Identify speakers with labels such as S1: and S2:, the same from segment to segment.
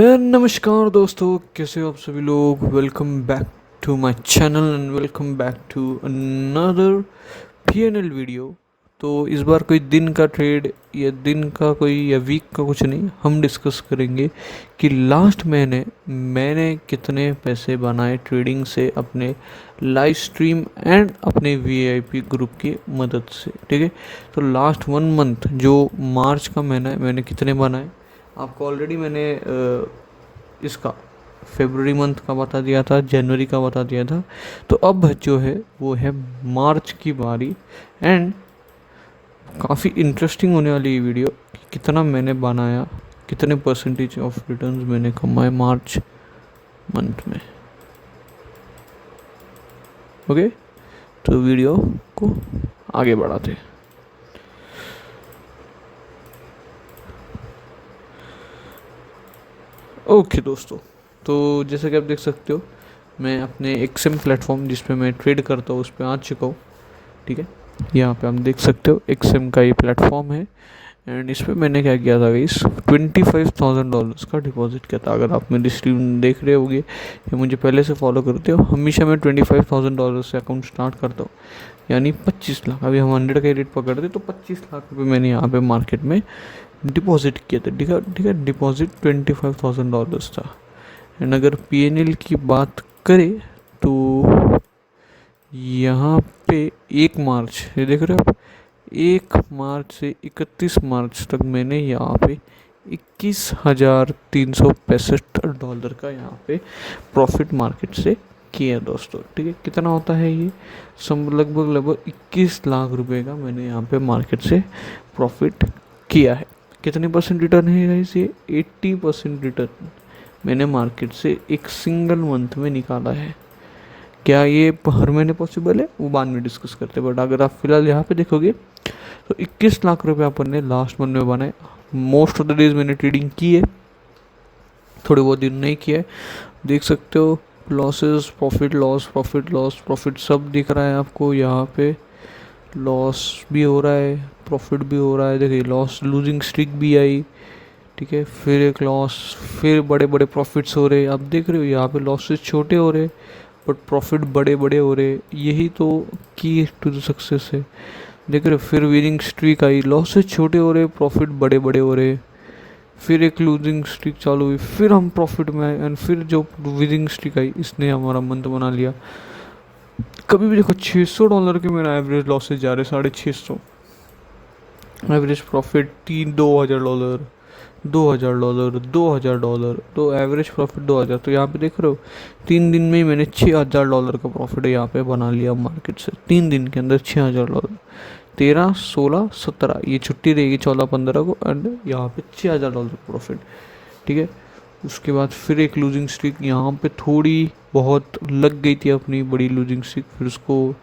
S1: नमस्कार दोस्तों, कैसे हो आप सभी लोग। Welcome back to my channel and welcome back to another PNL video. तो इस बार कोई दिन का ट्रेड या दिन का कोई या वीक का कुछ नहीं, हम डिस्कस करेंगे कि लास्ट महीने मैंने कितने पैसे बनाए ट्रेडिंग से, अपने लाइव स्ट्रीम एंड अपने वीआईपी ग्रुप की मदद से। ठीक है, तो लास्ट 1 मंथ जो मार्च का महीना है, मैंने कितने बनाए आपको ऑलरेडी मैंने इसका फेबररी मंथ का बता दिया था, जनवरी का बता दिया था। तो अब जो है वो है मार्च की बारी एंड काफ़ी इंटरेस्टिंग होने वाली ये वीडियो कि कितना मैंने बनाया, कितने परसेंटेज ऑफ रिटर्न्स मैंने कमाए मार्च मंथ में। ओके, तो वीडियो को आगे बढ़ाते हैं। ओके दोस्तों, तो जैसे कि आप देख सकते हो, मैं अपने एक्सएम प्लेटफॉर्म जिस पे मैं ट्रेड करता हूँ उस पर आ चुका हूँ। ठीक है, यहाँ पे आप देख सकते हो एक्सएम का ये प्लेटफॉर्म है एंड इस पर मैंने क्या किया था इस $25,000 का डिपॉजिट किया था। अगर आप मेरी स्ट्रीम देख रहे होगे या मुझे पहले से फॉलो करते हो, हमेशा मैं $25,000 से अकाउंट स्टार्ट करता हूँ, यानी 25 लाख। अभी हम 100 का रेट पकड़ते तो 25 लाख रुपये मैंने यहाँ पे मार्केट में डिपॉजिट किया था। ठीक है, डिपॉजिट $25,000 था। एंड अगर पीएनएल की बात करें तो यहाँ पे 1 मार्च, ये देख रहे हो आप, 1 मार्च से 31 मार्च तक मैंने यहाँ पे $21,365 का यहाँ पे प्रॉफिट मार्केट से किया दोस्तों। ठीक है, कितना होता है ये, लगभग 21 लाख रुपए का मैंने यहाँ पे मार्केट से प्रॉफिट किया है। कितने परसेंट रिटर्न है गाइस, ये 80% रिटर्न मैंने मार्केट से एक सिंगल मंथ में निकाला है। क्या ये हर महीने पॉसिबल है वो बाद में डिस्कस करते हैं, बट अगर आप फिलहाल यहाँ पे देखोगे तो 21 लाख रुपए अपन ने लास्ट मंथ में बनाए। मोस्ट ऑफ द डेज मैंने ट्रेडिंग की है, थोड़े बहुत दिन नहीं किया है। देख सकते हो losses, profit loss, profit loss, profit सब दिख रहा है आपको। यहाँ पे लॉस भी हो रहा है, प्रॉफिट भी हो रहा है। देखिए लॉस, लूजिंग स्ट्रिक भी आई। ठीक है, फिर एक लॉस, फिर बड़े बड़े प्रॉफिट्स हो रहे। आप देख रहे हो यहाँ पे लॉसेस छोटे हो रहे बट प्रॉफिट बड़े बड़े हो रहे। यही तो की टू द सक्सेस है। देख रहे हो, फिर विनिंग स्ट्रीक आई, लॉसेस छोटे हो रहे, प्रॉफिट बड़े बड़े हो रहे। फिर एक लूजिंग स्ट्रीक चालू हुई, फिर हम प्रॉफिट में आए एंड फिर जो विनिंग स्ट्रीक आई इसने हमारा मंथ बना लिया। कभी भी देखो $600 के मेरा एवरेज लॉसेज जा रहे, $650, एवरेज प्रॉफिट $2,000, $2,000, $2,000, तो एवरेज प्रॉफिट 2,000। तो यहाँ पे देख रहे हो 3 दिन में ही मैंने $6,000 का प्रॉफिट यहाँ पे बना लिया मार्केट से। 3 दिन के अंदर $6,000, 13, 16, 17, ये छुट्टी रहेगी 14, 15 को एंड यहाँ पे $6,000 प्रॉफिट। ठीक है, उसके बाद फिर एक लूजिंग स्ट्रिक यहाँ पे थोड़ी बहुत लग गई थी अपनी बड़ी लूजिंग स्ट्रिक, फिर उसको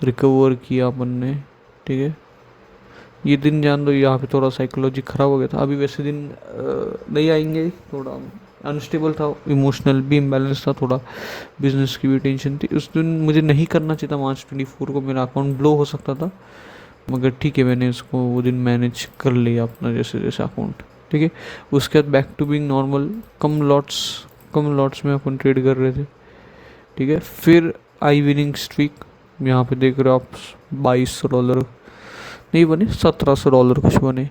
S1: रिकवर किया अपन ने। ठीक है, ये दिन जान दो यहाँ पे थोड़ा साइकोलॉजी ख़राब हो गया था। अभी वैसे दिन नहीं आएंगे, थोड़ा अनस्टेबल था, इमोशनल भी इम्बैलेंस था, थोड़ा बिजनेस की भी टेंशन थी। उस दिन मुझे नहीं करना चाहिए था, मार्च 24 को मेरा अकाउंट ब्लो हो सकता था, मगर ठीक है मैंने इसको वो दिन मैनेज कर लिया अपना जैसे जैसे अकाउंट। ठीक है, उसके बाद बैक टू बीइंग नॉर्मल, कम लॉट्स में अपन ट्रेड कर रहे थे। ठीक है, फिर आई विनिंग स्ट्रीक, यहाँ पे देख रहे हो आप, $22 नहीं बने, $1,700 कुछ बने।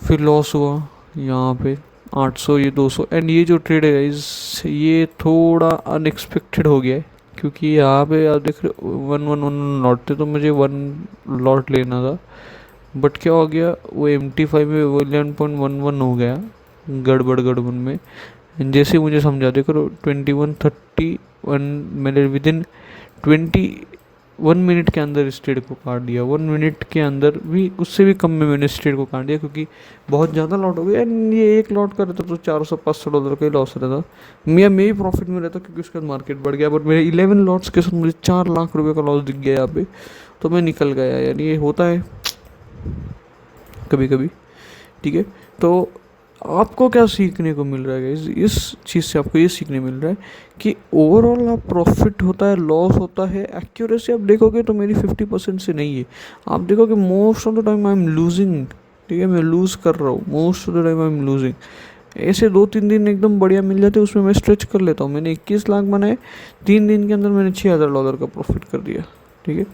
S1: फिर लॉस हुआ यहाँ पे 800, ये 200 एंड ये जो ट्रेड है ये थोड़ा अनएक्सपेक्टेड हो गया है, क्योंकि यहाँ पे आप देख रहे हो 1 लॉट थे, तो मुझे 1 लॉट लेना था, बट क्या हो गया वो MT5 में 11.11 हो गया, गड़बड़ में। जैसे मुझे समझा, देखो 21:31 मैंने विद इन 21 मिनट के अंदर इस ट्रेड को काट दिया। 1 मिनट के अंदर भी, उससे भी कम में मैंने इस ट्रेड को काट दिया, क्योंकि बहुत ज़्यादा लॉट हो गया एंड ये एक लॉट का रहता तो $400-500 का ही लॉस रहता। मैं ही प्रॉफिट में रहता क्योंकि उसके बाद मार्केट बढ़ गया, बट मेरे 11 लॉट्स के साथ मुझे $4 लाख का लॉस दिख गया यहाँ पे, तो मैं निकल गया। यानी ये होता है कभी कभी। ठीक है, तो आपको क्या सीखने को मिल रहा है इस चीज़ से, आपको ये सीखने मिल रहा है कि ओवरऑल आप प्रॉफिट होता है, लॉस होता है, एक्यूरेसी आप देखोगे तो मेरी 50% से नहीं है। आप देखोगे most of the time I am losing. ठीक है, मैं लूज़ कर रहा हूँ, most of the time I am losing. ऐसे 2-3 दिन एकदम बढ़िया मिल जाते, उसमें मैं स्ट्रेच कर लेता हूँ। मैंने 21 लाख बनाए, 3 दिन के अंदर मैंने $6,000 का प्रॉफिट कर दिया, ठीक है।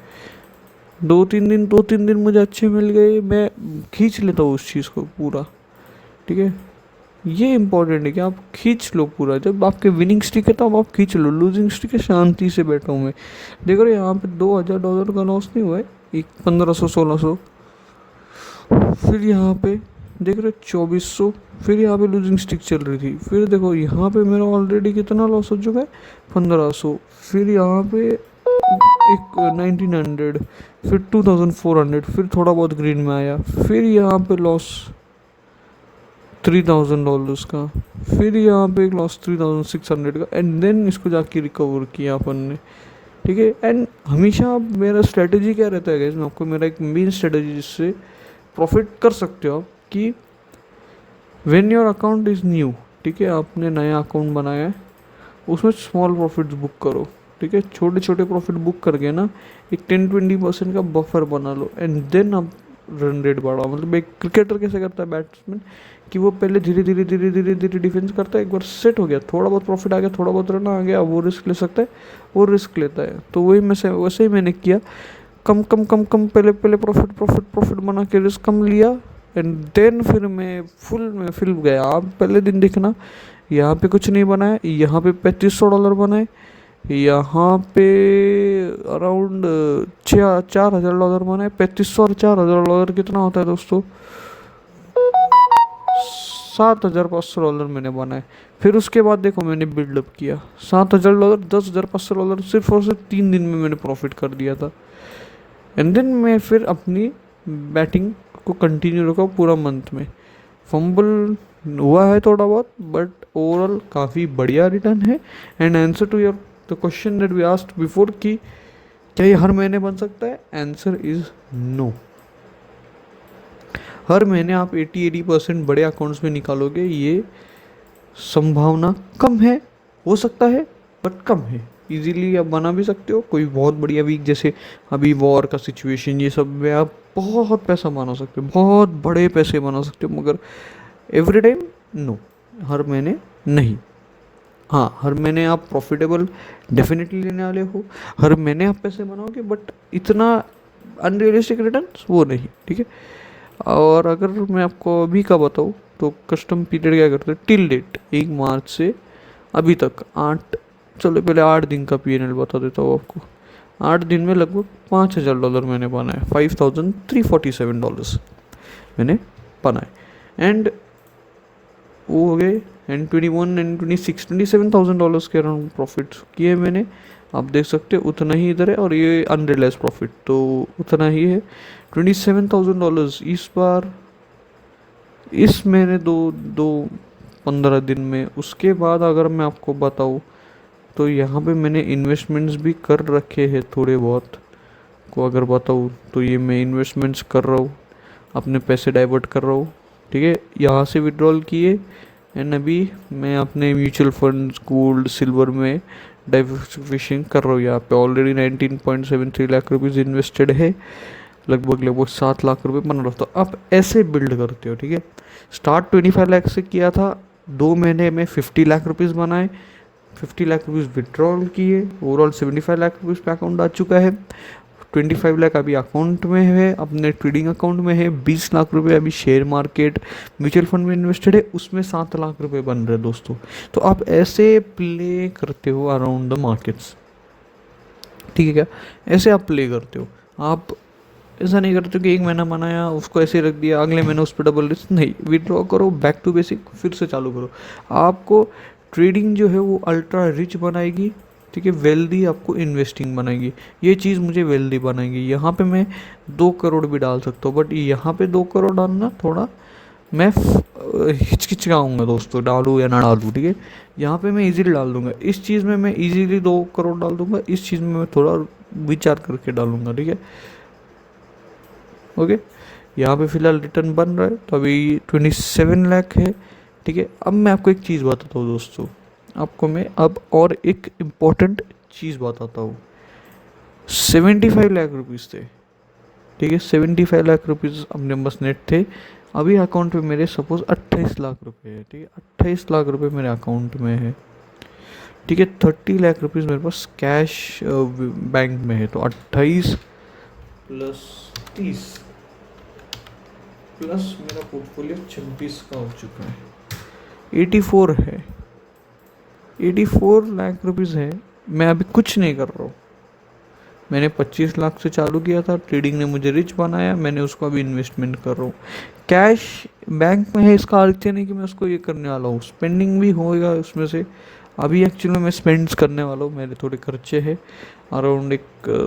S1: 2-3 दिन मुझे अच्छे मिल गए, मैं खींच लेता हूँ उस चीज़ को पूरा, ठीक है। ये इंपॉर्टेंट है कि आप खींच लो पूरा। जब आपके विनिंग स्ट्रिक है तो अब आप खींच लो, लूजिंग स्ट्रिक है शांति से बैठा हूँ मैं। देख रहे हो यहाँ पे $2,000 का लॉस नहीं हुआ है, एक 1500-1600, फिर यहाँ पे देख रहे हो 2400, फिर यहाँ पे लूजिंग स्टिक चल रही थी, फिर देखो यहाँ पे मेरा ऑलरेडी कितना लॉस हो चुका है, 1500, फिर यहाँ पे एक 1900, फिर 2400, फिर थोड़ा बहुत ग्रीन में आया, फिर यहाँ पे लॉस $3,000 का, फिर यहाँ पे एक लॉस 3600 का, एंड देन इसको जाके रिकवर किया अपन ने, ठीक है। एंड हमेशा मेरा स्ट्रेटजी क्या रहता है गाइस, मैं आपको मेरा एक मेन स्ट्रेटजी जिससे प्रॉफिट कर सकते हो आप, कि when your account is new, ठीक है, आपने नया अकाउंट बनाया है, उसमें स्मॉल प्रॉफिट्स बुक करो, ठीक है। छोटे छोटे प्रॉफिट बुक करके ना एक 10-20% का बफर बना लो, एंड देन आप रन रेट बढ़ाओ। मतलब एक क्रिकेटर कैसे करता है, बैट्समैन, कि वो पहले धीरे धीरे धीरे धीरे धीरे डिफेंस करता है, एक बार सेट हो गया, थोड़ा बहुत प्रॉफिट आ गया, थोड़ा बहुत रन आ गया, वो रिस्क ले सकता है, वो रिस्क लेता है। तो वही वैसे ही मैंने किया, कम कम कम कम पहले पहले प्रॉफिट प्रॉफिट प्रॉफिट बना के रिस्क कम लिया, एंड देन फिर मैं फुल में फिल गया। आप पहले दिन देखना, यहाँ पे कुछ नहीं बनाया, यहाँ पे $3500 बनाए, यहाँ पे अराउंड $4,000 बनाए। 3500 और $4,000 कितना होता है दोस्तों, $7,500 मैंने बनाए। फिर उसके बाद देखो मैंने बिल्डअप किया, $7,000, $10,500 सिर्फ और सिर्फ 3 दिन में मैंने प्रॉफिट कर दिया था। एंड देन मैं फिर अपनी बैटिंग को कंटिन्यू रखा पूरा मंथ में। फंबल हुआ है थोड़ा बहुत, बट ओवरऑल काफ़ी बढ़िया रिटर्न है। And answer to your the question that we asked before कि क्या ये हर महीने बन सकता है, आंसर इज़ नो। हर महीने आप 80% बड़े अकाउंट्स में निकालोगे, ये संभावना कम है, हो सकता है बट कम है। इजीली आप बना भी सकते हो, कोई बहुत बढ़िया वीक जैसे अभी वॉर का सिचुएशन, ये सब में आप बहुत पैसा बना सकते हो, बहुत बड़े पैसे बना सकते हो, मगर एवरी टाइम नो, हर महीने नहीं। हाँ, हर महीने आप प्रॉफिटेबल डेफिनेटली लेने वाले हो, हर महीने आप पैसे बनाओगे, बट इतना अनरियलिस्टिक रिटर्न्स वो नहीं, ठीक है। और अगर मैं आपको अभी का बताऊँ तो कस्टम पीरियड क्या करते हैं, टिल डेट 1 मार्च से अभी तक 8, चलो पहले 8 दिन का PNL बता देता हूँ आपको। 8 दिन में लगभग $5,000 मैंने बनाए, $5,347 मैंने बनाए। एंड वो हो गए, एंड 21 एंड 26 $27,000 के अराउंड प्रॉफिट किए मैंने। आप देख सकते हो उतना ही इधर है, और ये अनरियलाइज प्रॉफिट तो उतना ही है, $27,000 इस बार, इस महीने दो 15 दिन में। उसके बाद अगर मैं आपको बताऊँ तो यहाँ पे मैंने इन्वेस्टमेंट्स भी कर रखे हैं थोड़े बहुत, को अगर बताऊँ तो ये मैं इन्वेस्टमेंट्स कर रहा हूँ, अपने पैसे डाइवर्ट कर रहा हूँ, ठीक है। यहाँ से विड्रॉल किए, एंड अभी मैं अपने म्यूचुअल फंड्स, गोल्ड, सिल्वर में डाइवर्सिफिकेशन कर रहा हूँ। यहाँ पे ऑलरेडी 19.73 लाख रुपीज़ इन्वेस्टेड है, लगभग 7 लाख रुपए बना रहा। तो आप ऐसे बिल्ड करते हो, ठीक है। स्टार्ट 25 लाख से किया था, 2 महीने में 50 लाख रुपीज़ बनाए, 50 लाख रुपीज़ विड्रॉल किए, ओवरऑल 75 लाख रुपीज़ पे अकाउंट आ चुका है। 25 लाख अभी अकाउंट में है, अपने ट्रेडिंग अकाउंट में है। 20 लाख रुपए अभी शेयर मार्केट, म्यूचुअल फंड में इन्वेस्टेड है, उसमें 7 लाख रुपए बन रहे दोस्तों। तो आप ऐसे प्ले करते हो अराउंड द मार्केट्स, ठीक है क्या, ऐसे आप प्ले करते हो। आप ऐसा नहीं करते कि 1 महीना बनाया उसको ऐसे रख दिया, अगले महीने उस पर डबल रिस्क नहीं, विड्रॉ करो, बैक टू बेसिक फिर से चालू करो। आपको ट्रेडिंग जो है वो अल्ट्रा रिच बनाएगी, ठीक है, वेल्दी आपको इन्वेस्टिंग बनाएगी। ये चीज़ मुझे वेल्दी बनाएगी। यहाँ पे मैं 2 करोड़ भी डाल सकता हूँ, बट यहाँ पे 2 करोड़ डालना थोड़ा मैं हिचकिचाऊँगा दोस्तों, डालूँ या ना डालूँ, ठीक है। यहाँ पे मैं इजीली डाल दूँगा, इस चीज़ में मैं इजीली 2 करोड़ डाल दूँगा, इस चीज़ में मैं थोड़ा विचार करके डालूँगा, ठीक है, ओके। यहाँ पे फिलहाल रिटर्न बन रहा है, तो अभी 27 लाख है, ठीक है। अब मैं आपको एक चीज़ बताता हूँ दोस्तों, आपको मैं अब और एक इम्पोर्टेंट चीज़ बताता हूँ। 75 लाख रुपीज़ थे, ठीक है, 75 लाख रुपीज़ अपने पास नेट थे। अभी अकाउंट पे मेरे सपोज 28 लाख रुपए है, ठीक है, 28 लाख रुपए मेरे अकाउंट में है, ठीक है। 30 लाख रुपीज़ मेरे पास कैश बैंक में है, तो 28 प्लस 30 प्लस मेरा पोर्टफोलियो 26 का हो चुका है, 84 है, 84 लाख रुपीज़ है। मैं अभी कुछ नहीं कर रहा हूँ, मैंने 25 लाख से चालू किया था, ट्रेडिंग ने मुझे रिच बनाया, मैंने उसको अभी इन्वेस्टमेंट कर रहा हूँ। कैश बैंक में है, इसका अर्थ नहीं कि मैं उसको ये करने वाला हूँ, स्पेंडिंग भी होएगा उसमें से। अभी एक्चुअली मैं स्पेंड्स करने वाला हूँ, मेरे थोड़े खर्चे हैं, अराउंड एक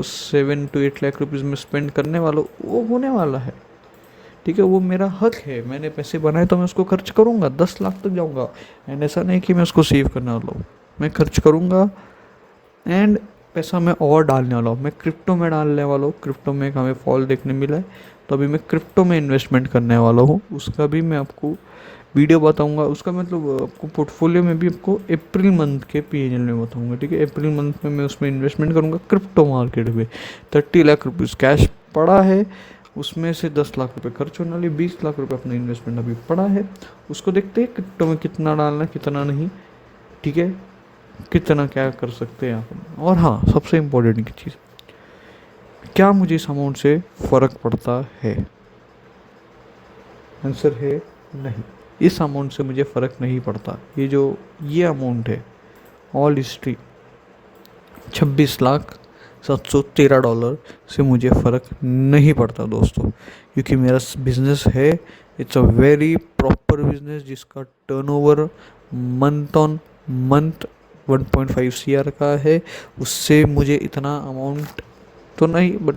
S1: 7 to 8 लाख रुपीज़ में स्पेंड करने वाला हूँ, वो होने वाला है, ठीक है। वो मेरा हक है, मैंने पैसे बनाए तो मैं उसको खर्च करूँगा, 10 लाख तक जाऊँगा। एंड ऐसा नहीं कि मैं उसको सेव करने वाला हूँ, मैं खर्च करूँगा एंड पैसा मैं और डालने वाला हूँ, मैं क्रिप्टो में डालने वाला हूँ। क्रिप्टो में एक हमें फॉल देखने मिला है, तो अभी मैं क्रिप्टो में इन्वेस्टमेंट करने वाला हूँ, उसका भी मैं आपको वीडियो बताऊंगा। उसका मतलब आपको पोर्टफोलियो में भी आपको अप्रैल मंथ के पीएनएल में बताऊंगा, ठीक है। अप्रैल मंथ में मैं उसमें इन्वेस्टमेंट करूँगा क्रिप्टो मार्केट में। 30 लाख रुपीज़ कैश पड़ा है, उसमें से 10 लाख रुपए खर्च होने वाले, 20 लाख रुपए अपना इन्वेस्टमेंट अभी पड़ा है, उसको देखते हैं क्रिप्टो में कितना डालना है कितना नहीं, ठीक है, कितना क्या कर सकते हैं आप। और हाँ, सबसे इम्पोर्टेंट की चीज़, क्या मुझे इस अमाउंट से फ़र्क पड़ता है? आंसर है नहीं, इस अमाउंट से मुझे फ़र्क नहीं पड़ता। ये अमाउंट है ऑल हिस्ट्री $26,713 से मुझे फ़र्क नहीं पड़ता दोस्तों, क्योंकि मेरा बिज़नेस है, it's a very proper business जिसका turnover month on month 1.5 CR का है। उससे मुझे इतना अमाउंट तो नहीं, बट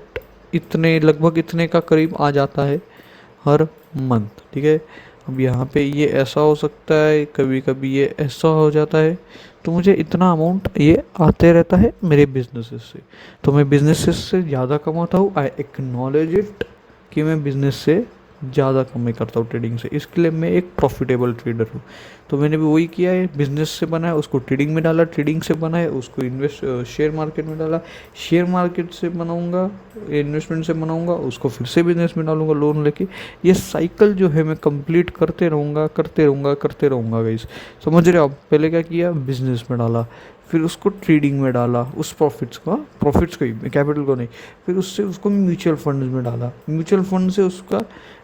S1: इतने लगभग इतने का करीब आ जाता है हर मंथ, ठीक है। अब यहाँ पे ये ऐसा हो सकता है, कभी कभी ये ऐसा हो जाता है, तो मुझे इतना अमाउंट ये आते रहता है मेरे बिजनेसेस से। तो मैं बिजनेसेस से ज़्यादा कमाता हूँ, आई एक्नॉलेज इट कि मैं बिजनेस से ज़्यादा कमाई करता हूँ ट्रेडिंग से, इसके लिए मैं एक प्रॉफिटेबल ट्रेडर हूँ। तो मैंने भी वही किया है, बिजनेस से बनाया उसको ट्रेडिंग में डाला, ट्रेडिंग से बनाया उसको शेयर मार्केट में डाला, शेयर मार्केट से बनाऊंगा, इन्वेस्टमेंट से बनाऊंगा उसको फिर से बिजनेस में डालूंगा लोन लेके। ये साइकिल जो है मैं कंप्लीट करते रहूँगा गाइस, समझ रहे हो आप। पहले क्या किया, बिजनेस में डाला, फिर उसको ट्रेडिंग में डाला, उस प्रॉफिट्स को ही, कैपिटल को नहीं, फिर उससे उसको म्यूचुअल फंड्स में डाला, म्यूचुअल फंड से उसका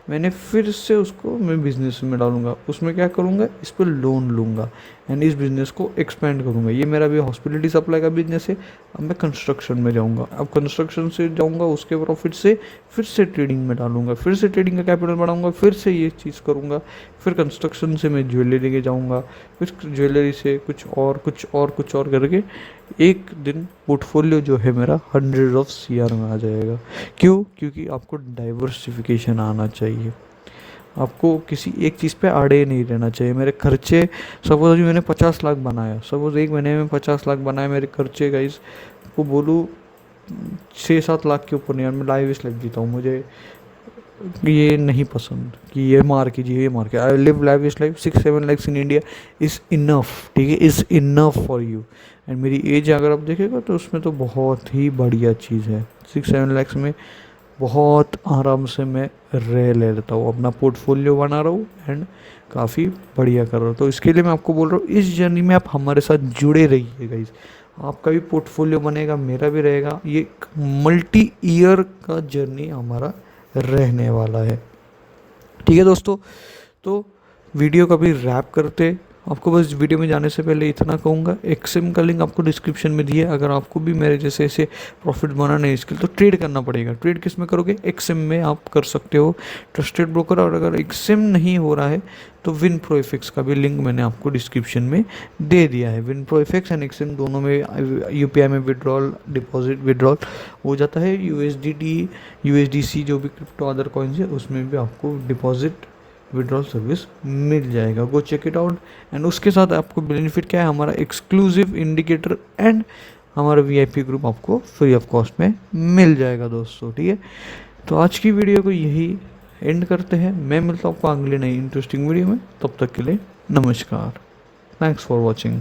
S1: मैंने फिर से उसको मैं बिज़नेस में डालूंगा, उसमें क्या करूँगा, इस पर लोन लूँगा एंड इस बिज़नेस को एक्सपेंड करूँगा। ये मेरा भी हॉस्पिटलिटी सप्लाई का बिजनेस है, अब मैं कंस्ट्रक्शन में जाऊँगा, अब कंस्ट्रक्शन से जाऊँगा, उसके प्रॉफिट से फिर से ट्रेडिंग में डालूंगा, फिर से ट्रेडिंग का कैपिटल बढ़ाऊँगा, फिर से ये चीज़ करूँगा, फिर कंस्ट्रक्शन से मैं ज्वेलरी के जाऊँगा, फिर ज्वेलरी से कुछ और करके एक दिन पोर्टफोलियो जो है मेरा 100 of CR में आ जाएगा। क्यों? क्योंकि आपको डाइवर्सिफिकेशन आना चाहिए, आपको किसी एक चीज़ पे आड़े नहीं रहना चाहिए। मेरे खर्चे, सपोज अभी मैंने 50 लाख बनाया, सपोज एक महीने में 50 लाख बनाए, मेरे खर्चे गाइस को बोलूँ 6-7 लाख के ऊपर नहीं, यार मैं लाइविश लाइफ जीता हूँ, मुझे ये नहीं पसंद कि ये मार कीजिए, I live lavish life. 6-7 lakhs in India is enough, ठीक है, is enough for you. And मेरी एज अगर आप देखेगा तो उसमें तो बहुत ही बढ़िया चीज़ है, 6-7 lakhs में बहुत आराम से मैं रह लेता हूँ, अपना पोर्टफोलियो बना रहा हूँ एंड काफ़ी बढ़िया कर रहा हूँ। तो इसके लिए मैं आपको बोल रहा हूँ, इस जर्नी में आप हमारे साथ जुड़े रहिए गाइस, आपका भी पोर्टफोलियो बनेगा, मेरा भी रहेगा, ये मल्टी ईयर का जर्नी हमारा रहने वाला है, ठीक है दोस्तों। तो वीडियो का भी रैप करते, आपको बस वीडियो में जाने से पहले इतना कहूँगा, एक्सएम का लिंक आपको डिस्क्रिप्शन में दिया है। अगर आपको भी मेरे जैसे ऐसे प्रॉफिट बनाना है इसके लिए, तो ट्रेड करना पड़ेगा। ट्रेड किस में करोगे, एक्सएम में आप कर सकते हो, ट्रस्टेड ब्रोकर। और अगर एक्सएम नहीं हो रहा है तो WinProFX का भी लिंक मैंने आपको डिस्क्रिप्शन में दे दिया है। WinProFX एंड एक्सएम दोनों में UPI में विड्रॉल, डिपॉजिट, विड्रॉल हो जाता है। USDT, USDC जो भी क्रिप्टो अदर कॉइन्स है उसमें भी आपको डिपॉजिट, विड्रॉल सर्विस मिल जाएगा, go check it out. And उसके साथ आपको बेनिफिट क्या है, हमारा एक्सक्लूसिव इंडिकेटर एंड हमारा VIP ग्रुप आपको फ्री ऑफ कॉस्ट में मिल जाएगा दोस्तों, ठीक है। तो आज की वीडियो को यही एंड करते हैं, मैं मिलता हूँ आपको अगले नई इंटरेस्टिंग वीडियो में, तब तक के लिए नमस्कार, थैंक्स फॉर वॉचिंग।